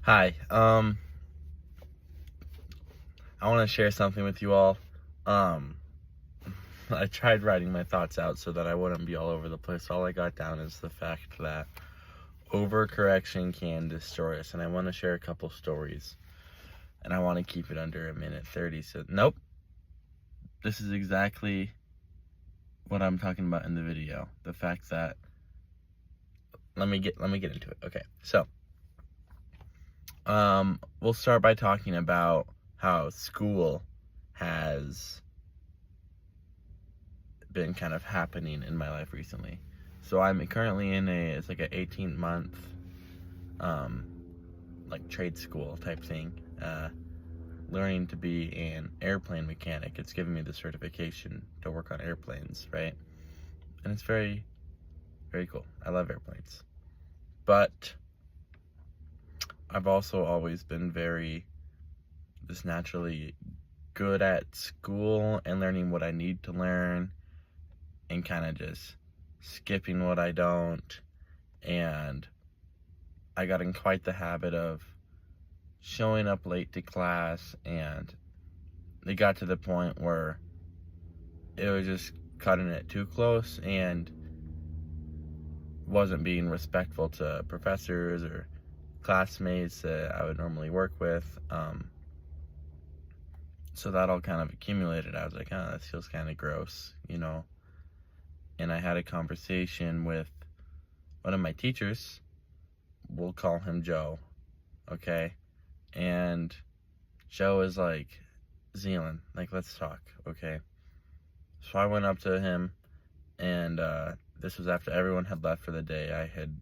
Hi. I want to share something with you all. Um, I tried writing my thoughts out so that I wouldn't be all over the place. All I got down is the fact that overcorrection can destroy us, and I want to share a couple stories. And I want to keep it under a minute 30. So, nope. This is exactly what I'm talking about in the video. The fact that let me get into it. Okay. So, we'll start by talking about how school has been kind of happening in my life recently. So I'm currently in it's like an 18-month like trade school type thing, learning to be an airplane mechanic. It's giving me the certification to work on airplanes, right? And it's very, very cool. I love airplanes. But I've also always been very just naturally good at school and learning what I need to learn and kind of just skipping what I don't. And I got in quite the habit of showing up late to class, and it got to the point where it was just cutting it too close and wasn't being respectful to professors or classmates that I would normally work with. So that all kind of accumulated. I was like, oh, this feels kind of gross, you know? And I had a conversation with one of my teachers. We'll call him Joe, okay? And Joe is like, Zealand, like, let's talk, okay? So I went up to him, and this was after everyone had left for the day. I had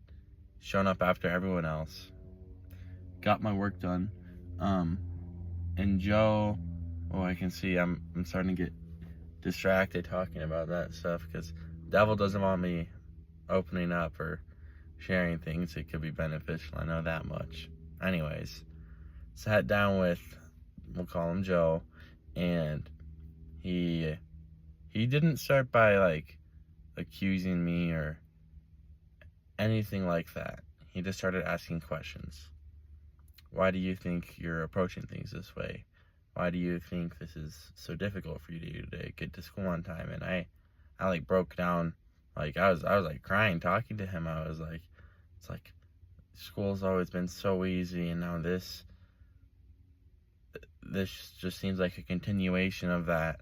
shown up after everyone else, got my work done, and Joe, oh, I can see I'm starting to get distracted talking about that stuff, because devil doesn't want me opening up or sharing things that could be beneficial. I know that much. Anyways, sat down with, we'll call him Joe, and he didn't start by like accusing me or anything like that. He just started asking questions. Why do you think you're approaching things this way? Why do you think this is so difficult for you to get to school on time? And I like broke down, like I was like crying talking to him. I was like, it's like school's always been so easy, and now this just seems like a continuation of that.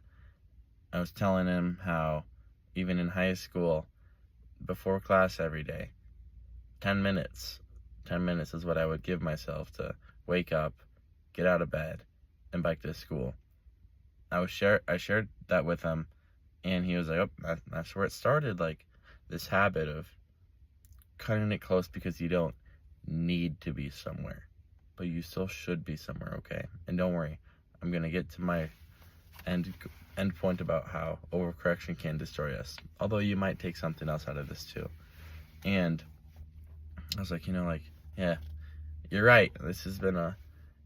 I was telling him how even in high school, before class every day, 10 minutes is what I would give myself to wake up, get out of bed, and back to school. I shared that with him, and he was like, oh, that's where it started, like this habit of cutting it close because you don't need to be somewhere, but you still should be somewhere, okay? And don't worry, I'm gonna get to my end point about how overcorrection can destroy us, although you might take something else out of this too. And I was like, yeah, you're right, this has been a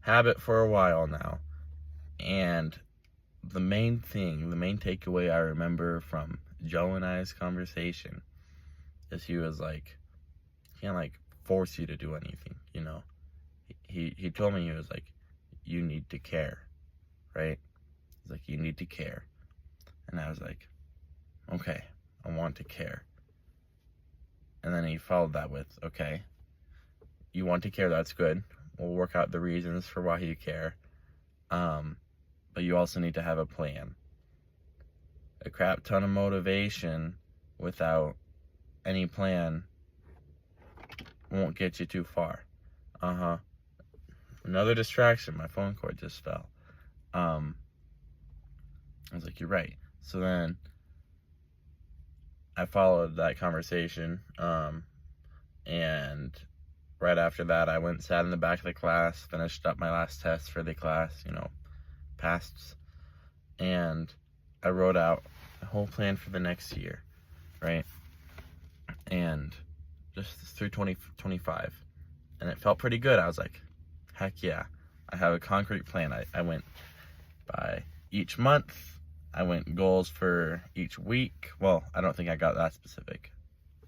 habit for a while now. And the main takeaway I remember from Joe and I's conversation is he was like, he can't like force you to do anything, you know? He told me, he was like, you need to care, right? He's like, you need to care. And I was like, okay, I want to care. And then he followed that with, okay, you want to care, that's good. We'll work out the reasons for why you care. But you also need to have a plan. A crap ton of motivation without any plan won't get you too far. Another distraction, my phone cord just fell. I was like, you're right. So then I followed that conversation, and right after that I went and sat in the back of the class, finished up my last test for the class, passed, and I wrote out a whole plan for the next year, right? And just through 2025, and it felt pretty good. I was like, heck yeah, I have a concrete plan. I went by each month. I went goals for each week. Well, I don't think I got that specific.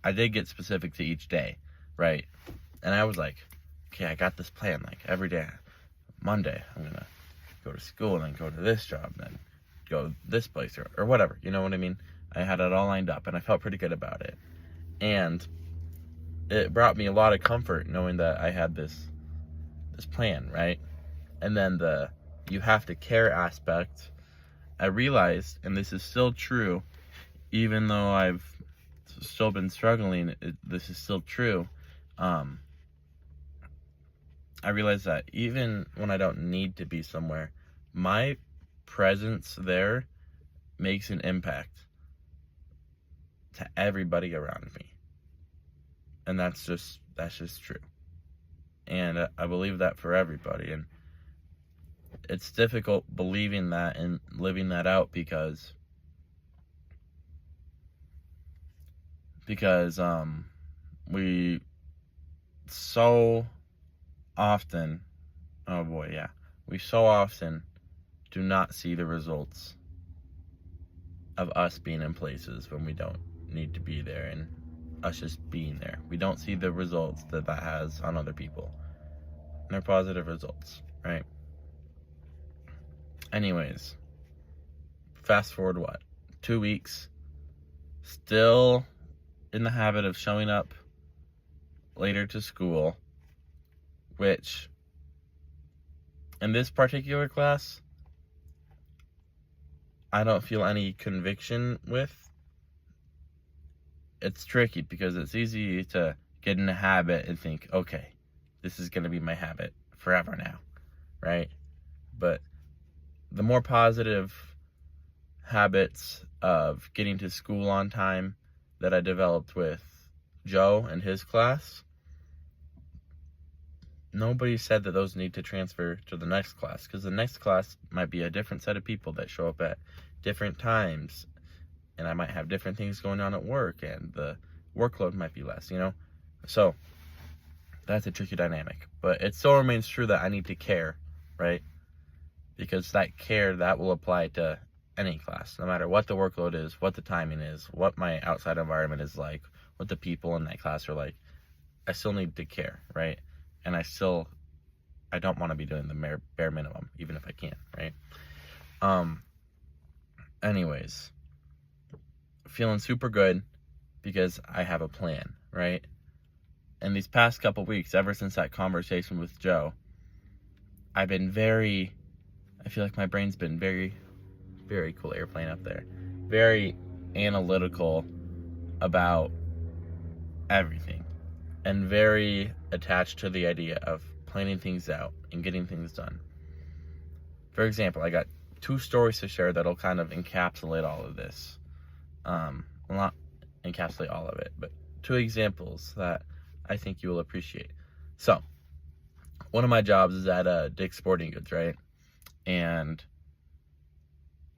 I did get specific to each day, right? And I was like, okay, I got this plan. Like every day, Monday, I'm going to go to school and then go to this job and then go this place or whatever. You know what I mean? I had it all lined up and I felt pretty good about it. And it brought me a lot of comfort knowing that I had this plan, right? And then the you have to care aspect, I realized, and this is still true, even though I've still been struggling, this is still true. I realized that even when I don't need to be somewhere, my presence there makes an impact to everybody around me. And that's just true. And I believe that for everybody. And it's difficult believing that and living that out because we so often, we so often do not see the results of us being in places when we don't need to be there, and us just being there. We don't see the results that has on other people. And they're positive results, right? Anyways, fast forward 2 weeks, still in the habit of showing up later to school, which in this particular class, I don't feel any conviction with. It's tricky because it's easy to get in a habit and think, okay, this is going to be my habit forever now, right? But the more positive habits of getting to school on time that I developed with Joe and his class, nobody said that those need to transfer to the next class, because the next class might be a different set of people that show up at different times, and I might have different things going on at work, and the workload might be less, So that's a tricky dynamic, but it still remains true that I need to care, right? Because that care, that will apply to any class, no matter what the workload is, what the timing is, what my outside environment is like, what the people in that class are like. I still need to care, right? And I don't want to be doing the bare minimum, even if I can, right? Anyways, feeling super good because I have a plan, right? And these past couple weeks, ever since that conversation with Joe, I feel like my brain's been very, very cool airplane up there, very analytical about everything, and very attached to the idea of planning things out and getting things done. For example, I got 2 stories to share that'll kind of encapsulate all of this. Well, not encapsulate all of it, but 2 examples that I think you will appreciate. So, one of my jobs is at Dick's Sporting Goods, right? And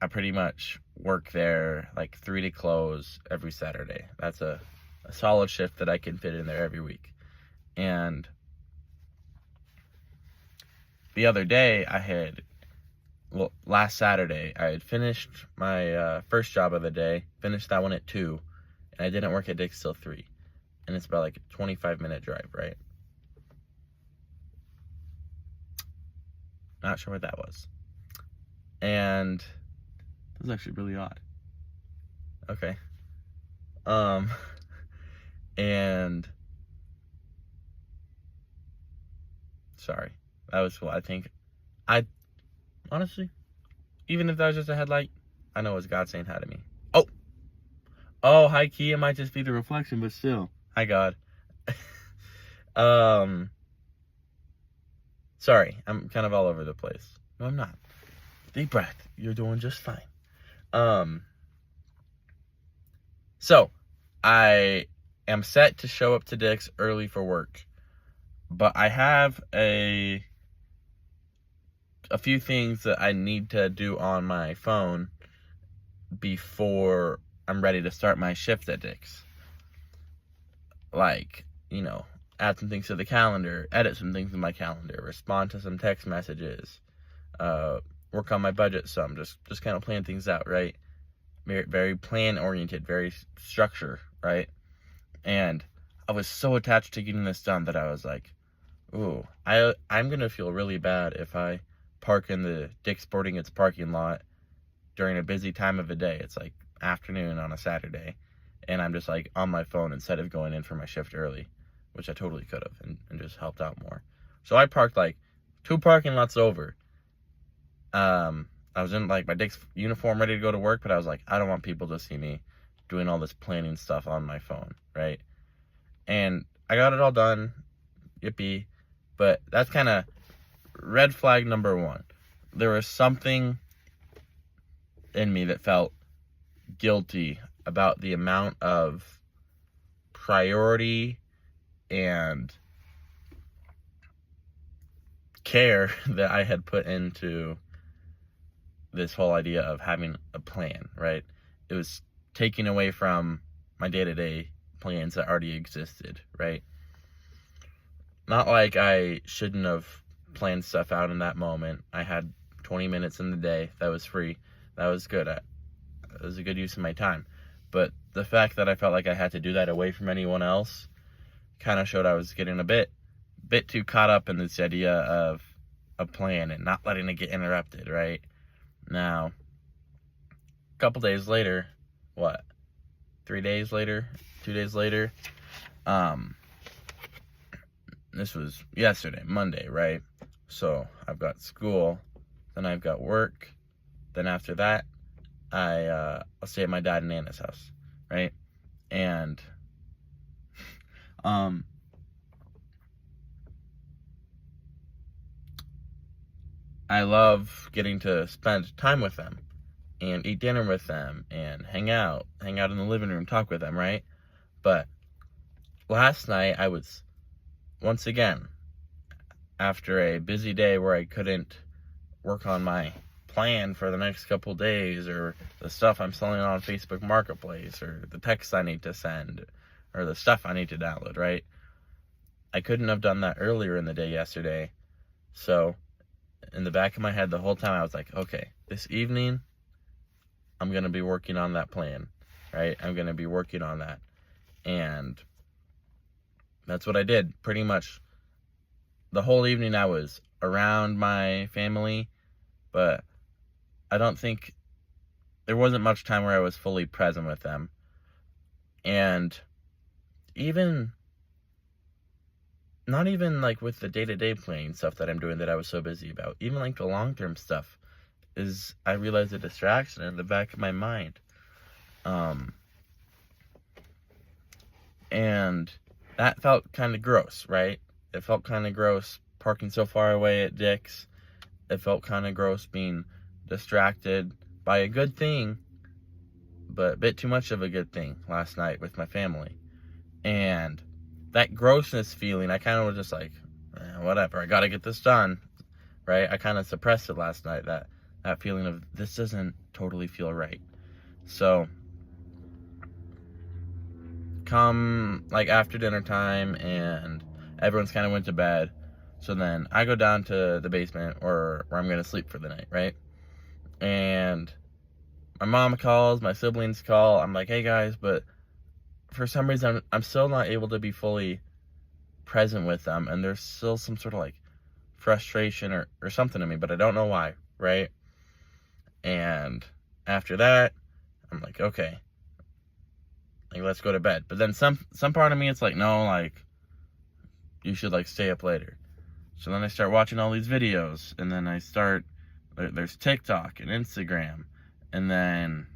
I pretty much work there like 3 to close every Saturday. That's a solid shift that I can fit in there every week. And the other day last Saturday, I had finished my first job of the day, finished that one at 2, and I didn't work at Dick's till 3. And it's about like a 25-minute drive, right? Not sure what that was. And that was actually really odd. Okay. And sorry. That was cool. I think honestly, even if that was just a headlight, I know it's God saying hi to me. Oh, high key, it might just be the reflection, but still. Hi, God. Sorry, I'm kind of all over the place. No, I'm not. Deep breath. You're doing just fine. So, I am set to show up to Dick's early for work, but I have a few things that I need to do on my phone before I'm ready to start my shift at Dick's. Like, add some things to the calendar, edit some things in my calendar, respond to some text messages, work on my budget some, just kind of plan things out, right? Very, very plan-oriented, very structure, right? And I was so attached to getting this done that I was like, I'm gonna feel really bad if I park in the Dick's Sporting Goods parking lot during a busy time of the day. It's like afternoon on a Saturday, and I'm just like on my phone instead of going in for my shift early, which I totally could have and just helped out more. So I parked like 2 parking lots over. I was in like my Dick's uniform ready to go to work, but I was like, I don't want people to see me doing all this planning stuff on my phone, right? And I got it all done, yippee. But that's kind of red flag number 1. There was something in me that felt guilty about the amount of priority and care that I had put into this whole idea of having a plan, right? It was taking away from my day-to-day plans that already existed, right? Not like I shouldn't have planned stuff out in that moment. I had 20 minutes in the day that was free. That was good. It was a good use of my time. But the fact that I felt like I had to do that away from anyone else kind of showed I was getting a bit too caught up in this idea of a plan and not letting it get interrupted, right? Now, a couple days later, 3 days later, 2 days later, this was yesterday, Monday, right? So I've got school, then I've got work, then after that, I'll stay at my dad and Nana's house, right? And I love getting to spend time with them and eat dinner with them and hang out in the living room, talk with them, right? But last night I was, once again, after a busy day where I couldn't work on my plan for the next couple days, or the stuff I'm selling on Facebook Marketplace, or the texts I need to send, or the stuff I need to download, right? I couldn't have done that earlier in the day yesterday. So in the back of my head the whole time I was like, okay, this evening I'm going to be working on that plan, right? I'm going to be working on that. And that's what I did. Pretty much the whole evening I was around my family, but I don't think there wasn't much time where I was fully present with them. And not even like with the day-to-day planning stuff that I'm doing that I was so busy about, even like the long-term stuff is, I realized, a distraction in the back of my mind. And that felt kind of gross, right? It felt kind of gross parking so far away at Dick's. It felt kind of gross being distracted by a good thing, but a bit too much of a good thing last night with my family. And that grossness feeling, I kind of was just like, whatever, I gotta get this done, right? I kind of suppressed it last night, that feeling of, this doesn't totally feel right. So come like after dinner time and everyone's kind of went to bed, so then I go down to the basement where I'm gonna sleep for the night, right? And my mom calls, my siblings call. I'm like, hey guys, but for some reason I'm still not able to be fully present with them, and there's still some sort of like frustration or something in me, but I don't know why, right? And after that, I'm like, okay, like, let's go to bed. But then some part of me, it's like, no, like, you should like stay up later. So then I start watching all these videos, and then there's TikTok and Instagram, and then,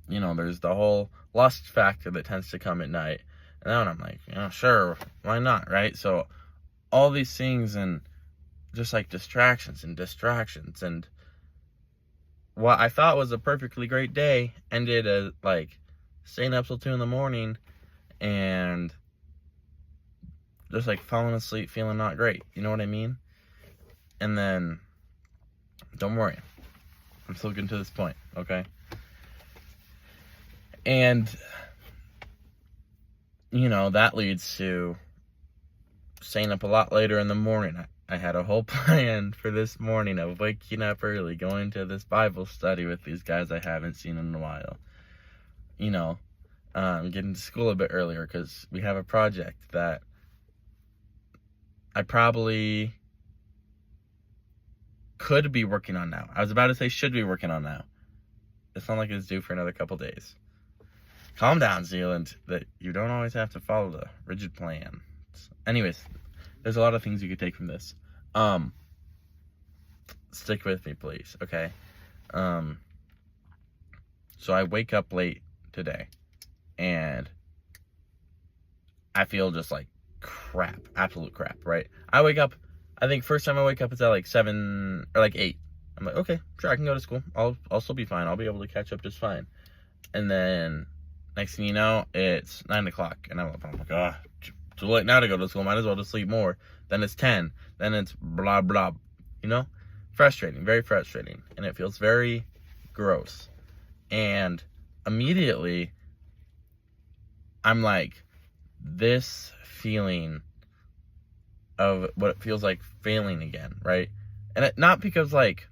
there's the whole lust factor that tends to come at night. And then I'm like, sure, why not, right? So all these things, and just like distractions, and what I thought was a perfectly great day ended as like staying up till 2 a.m. and just like falling asleep feeling not great. You know what I mean? And then, don't worry, I'm still getting to this point, okay? And that leads to staying up a lot later in the morning. I had a whole plan for this morning of waking up early, going to this Bible study with these guys I haven't seen in a while. Getting to school a bit earlier because we have a project that I probably could be working on now. I was about to say should be working on now. It's not like it's due for another couple days. Calm down, Zealand. That you don't always have to follow the rigid plan. Anyways, there's a lot of things you could take from this. Stick with me, please, okay? So I wake up late today, and I feel just like crap, absolute crap, right? I wake up, I think first time I wake up it's at like 7 or like 8. I'm like, okay, sure, I can go to school. I'll still be fine. I'll be able to catch up just fine. And then next thing you know, it's 9 o'clock, and I'm like, too late now to go to school. Might as well just sleep more. Then it's 10. Then it's blah, blah, you know? Frustrating, very frustrating. And it feels very gross. And immediately, I'm like, this feeling of what it feels like failing again, right? And not because, like,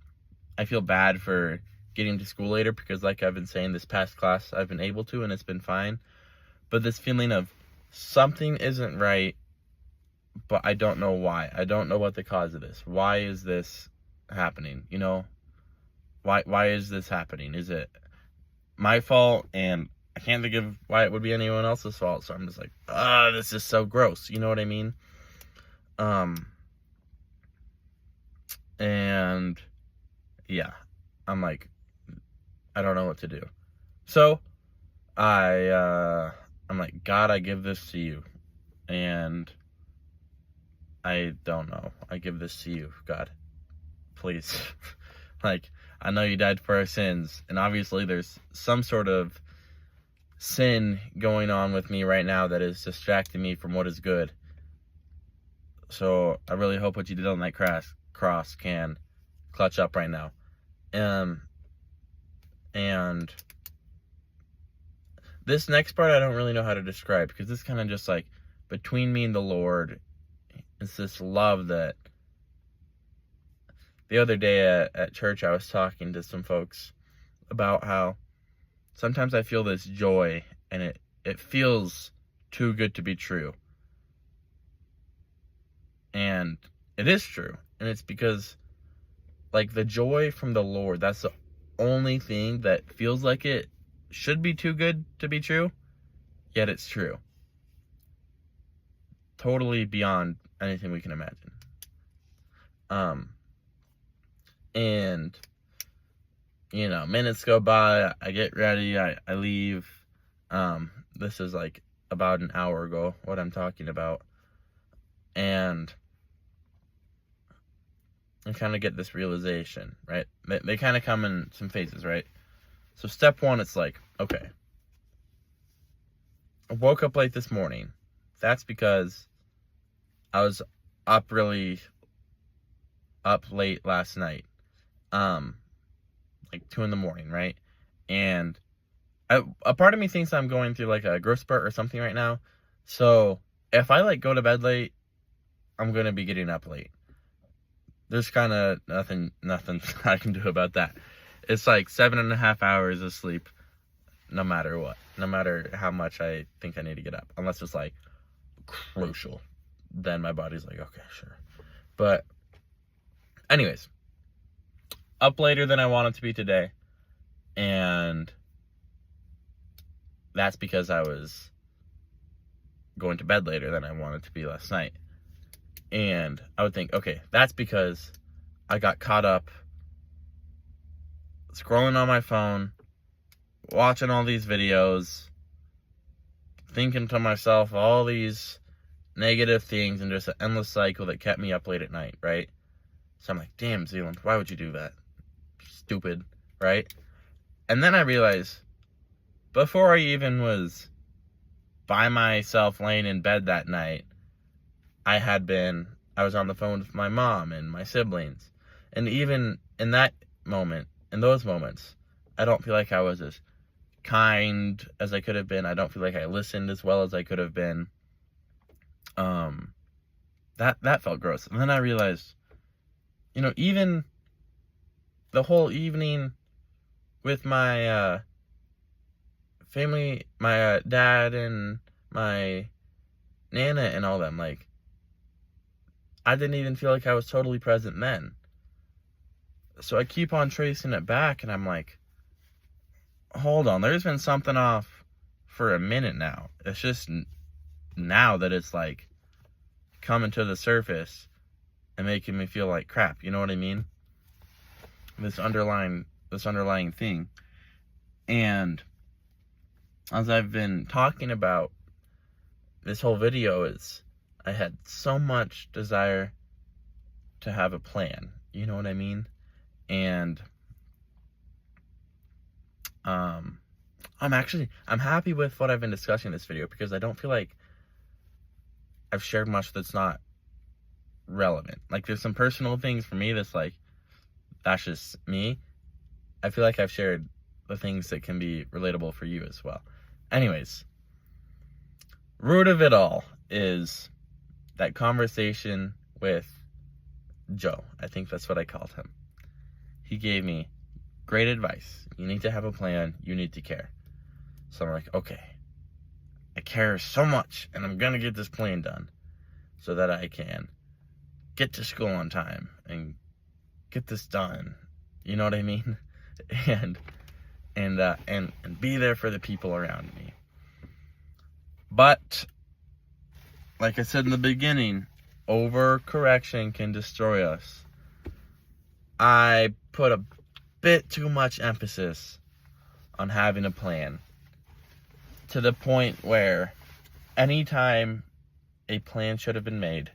I feel bad for getting to school later, because like I've been saying, this past class I've been able to, and it's been fine. But this feeling of something isn't right, but I don't know why. I don't know what the cause of this. Why is this happening? You know? Why is this happening? Is it my fault? And I can't think of why it would be anyone else's fault. So I'm just like, this is so gross. You know what I mean? And yeah, I'm like, I don't know what to do. So I'm like, God, I give this to you. And I don't know. I give this to you, God. Please. Like, I know you died for our sins. And obviously there's some sort of sin going on with me right now that is distracting me from what is good. So I really hope what you did on that cross can clutch up right now. And this next part I don't really know how to describe, because this kind of just like between me and the Lord. It's this love that the other day at church I was talking to some folks about how sometimes I feel this joy, and it feels too good to be true. And it is true. And it's because, like, the joy from the Lord, that's the only thing that feels like it should be too good to be true, yet it's true. Totally beyond anything we can imagine. And, you know, minutes go by, I get ready, I leave. This is like about an hour ago, what I'm talking about. And I kind of get this realization, right? They kind of come in some phases, right? So step one, it's like, okay, I woke up late this morning. That's because I was up late last night. Like 2 a.m, right? And a part of me thinks I'm going through like a growth spurt or something right now. So if I like go to bed late, I'm going to be getting up late. There's kind of nothing I can do about that. It's like 7.5 hours of sleep, no matter what. No matter how much I think I need to get up. Unless it's like crucial. Then my body's like, okay, sure. But anyways, up later than I wanted to be today. And that's because I was going to bed later than I wanted to be last night. And I would think, okay, that's because I got caught up scrolling on my phone, watching all these videos, thinking to myself all these negative things, and just an endless cycle that kept me up late at night, right? So I'm like, damn, Zealand, why would you do that? Stupid, right? And then I realized, before I even was by myself laying in bed that night, I was on the phone with my mom and my siblings. And even in those moments, I don't feel like I was as kind as I could have been. I don't feel like I listened as well as I could have been. That felt gross. And then I realized, you know, even the whole evening with my family, my dad and my Nana and all them, like, I didn't even feel like I was totally present then. So I keep on tracing it back, and I'm like, hold on, there's been something off for a minute now. It's just now that it's like coming to the surface and making me feel like crap. You know what I mean? This underlying thing. And as I've been talking about this whole video, is I had so much desire to have a plan. You know what I mean? And I'm happy with what I've been discussing in this video, because I don't feel like I've shared much that's not relevant. Like, there's some personal things for me that's like, that's just me. I feel like I've shared the things that can be relatable for you as well. Anyways, root of it all is that conversation with Joe. I think that's what I called him. He gave me great advice. You need to have a plan. You need to care. So I'm like, okay, I care so much, and I'm going to get this plan done so that I can get to school on time and get this done. You know what I mean? And be there for the people around me. But like I said in the beginning, overcorrection can destroy us. I put a bit too much emphasis on having a plan, to the point where anytime a plan should have been made,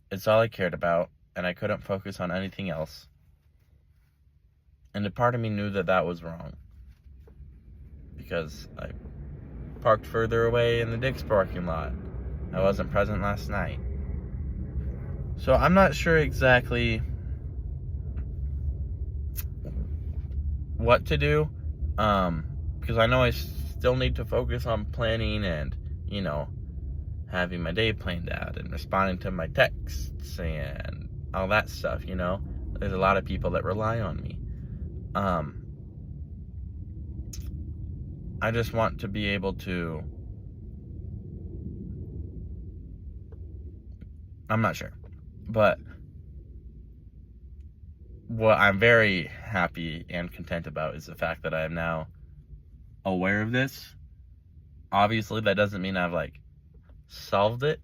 it's all I cared about, and I couldn't focus on anything else. And a part of me knew that that was wrong, because I parked further away in the Dick's parking lot. I wasn't present last night. So I'm not sure exactly what to do, because I know I still need to focus on planning and, you know, having my day planned out and responding to my texts and all that stuff, you know. There's a lot of people that rely on me. I just want to be able to, I'm not sure, but what I'm very happy and content about is the fact that I am now aware of this. Obviously, that doesn't mean I've like solved it,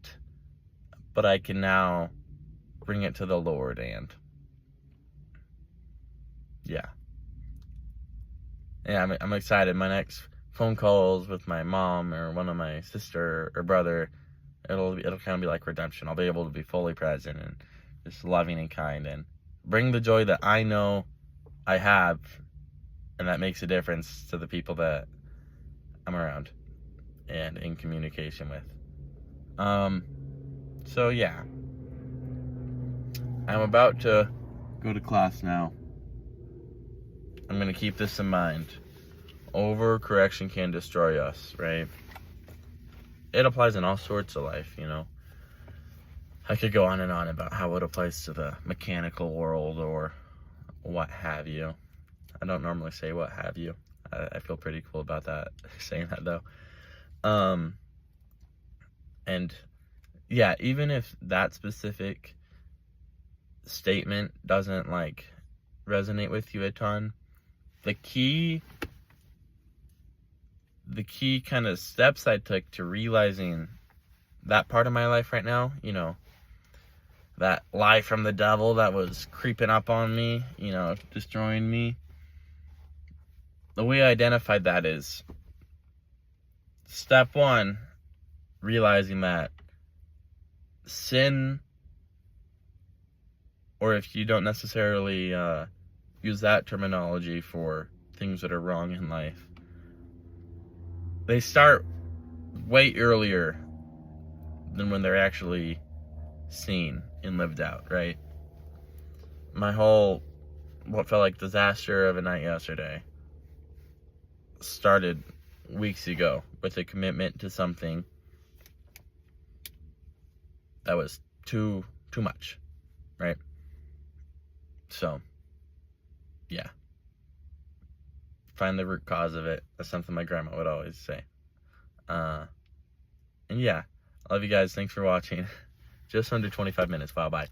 but I can now bring it to the Lord, and yeah, I'm excited. My next phone calls with my mom or one of my sister or brother, it'll kind of be like redemption. I'll be able to be fully present and just loving and kind, and bring the joy that I know I have, and that makes a difference to the people that I'm around and in communication with. So yeah, I'm about to go to class now. I'm going to keep this in mind. Overcorrection can destroy us, right? It applies in all sorts of life, you know. I could go on and on about how it applies to the mechanical world or what have you. I don't normally say what have you. I feel pretty cool about that, saying that though. And yeah, even if that specific statement doesn't like resonate with you a ton, the key kind of steps I took to realizing that part of my life right now, you know, that lie from the devil that was creeping up on me, you know, destroying me. The way I identified that is, step one, realizing that sin, or if you don't necessarily use that terminology for things that are wrong in life, they start way earlier than when they're actually seen and lived out, right? My whole, what felt like disaster of a night yesterday started weeks ago with a commitment to something that was too much, right? So, yeah. Find the root cause of it. That's something my grandma would always say. And yeah, I love you guys. Thanks for watching. Just under 25 minutes. Wow, bye.